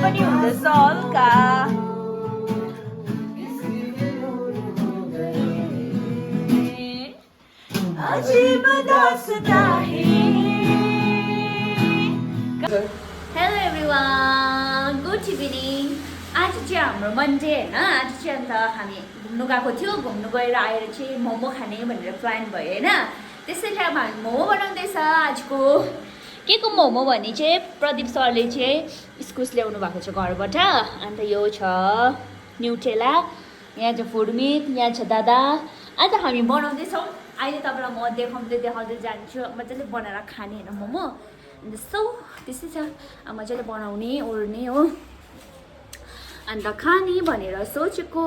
पनि हुँदैछ हल्का अजीब दास्तां है। Hello everyone, good evening. आज चाहिँ हाम्रो मन्डे होइन, आज चाहिँ अन्त हामी घुम्नु गएको थियो। घुम्नु गएर आएर चाहिँ मोमो खाने भनेर प्लान भयो होइन। त्यसैले अब हामी मोमो बनाउँदैछ आजको। के को मोमो भने चाहिँ प्रदीप सरले चाहिँ इस्कुस ल्याउनु भएको छ घरबाट। अन्त यो छ न्युटेला, यहाँ छ फुडमिट, यहाँ छ दादा। आज हामी बनाउँदैछौँ। अहिले तपाईँलाई म देखाउँदै जान्छु मजाले बनाएर खाने होइन मोमो। अन्त त्यसै छ, अब मजाले बनाउने ओर्ने हो, अन्त खाने भनेर सोचेको।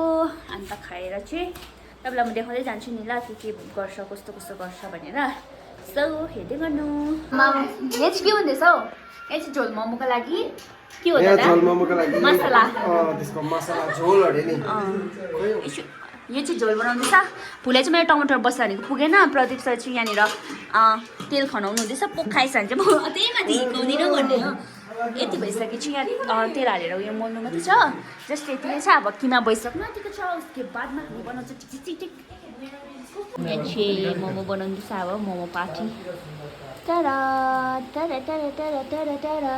अन्त खाएर चाहिँ तपाईँलाई म देखाउँदै जान्छु नि ल, के गर्छ कस्तो गर्छ भनेर। हेर्दै गर्नु। यहाँ चाहिँ के हुँदैछ हौ? यहाँ चाहिँ झोल मोमोको लागि के हो दादा? झोल मोमोको लागि मसला, त्यसको मसला झोल अरे नि। यो चाहिँ झोल बनाउँदैछ। फुले चाहिँ मेरो टमाटर बस्दा भनेको पुगेन। प्रदीप सर चाहिँ यहाँनिर तेल खनाउनु हुँदैछ। पोखाइस भने चाहिँ म त्यही माथि हिर्काउँदिनँ भन्ने हो। यति भइसकेपछि यहाँ तेल हालेर उयो मोल्नु मात्रै छ। जस्ट यति नै छ। अब किमा भइसक्नु आँटेको छ। उसको बादमा हामी बनाउँछ टिक। यहाँ चाहिँ मोमो बनाउँदैछ। अब मोमो पार्टी। टाढा टाढा टाढा टाढा टाढा टाढा।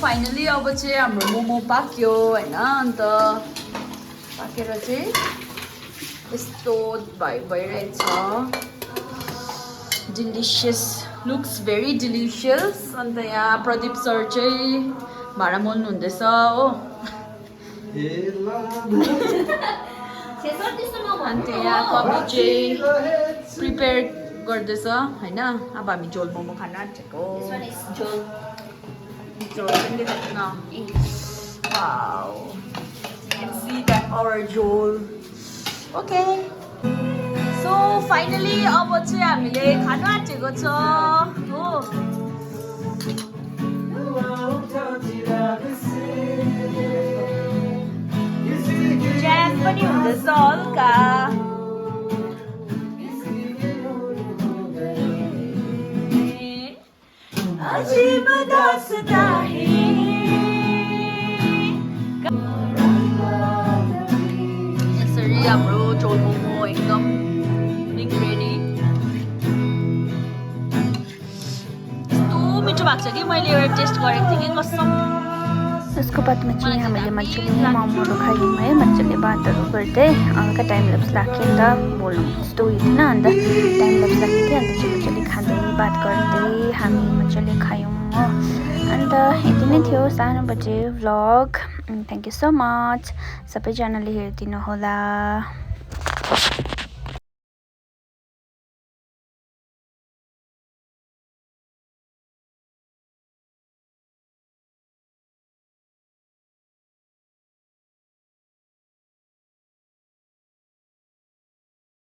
फाइनली अब चाहिँ हाम्रो मोमो पाक्यो होइन। अन्त पाकेर चाहिँ यस्तो भइरहेछ। Delicious, looks very delicious. अन्त यहाँ प्रदीप सर चाहिँ भाँडा मोल्नु हुँदैछ हो। अन्त यहाँ कफी चाहिँ प्रिपेयर गर्दैछ होइन। अब हामी झोल मोमो खान आँटेको। Wow, you can see that our jol. Okay, so finally अब चाहिँ हामीले खान आँटेको छ हो। ज्याम पनि हुँदैछ हल्का। अजीब दास्तां है। यसरी हाम्रो झोल मोमो एकदम रेडी। यस्तो मिठो भएको छ कि मैले एउटा टेस्ट गरेको थिएँ कि कसम। त्यसको बादमा चाहिँ हामीले मजाले मोमोहरू खायौँ है। मजाले बातहरू गर्दै हल्का टाइम ल्याप्स राख्यो नि त, बोल्नु त्यस्तो उयो थिएन। अन्त टाइम ल्याप्स राखेको थियो। अन्त चाहिँ मजाले खाँदै बात गर्दै हामी मजाले खायौँ हो। अन्त यति नै थियो सानो बजे vlog. Thank you so much सबैजनाले हेरिदिनु होला।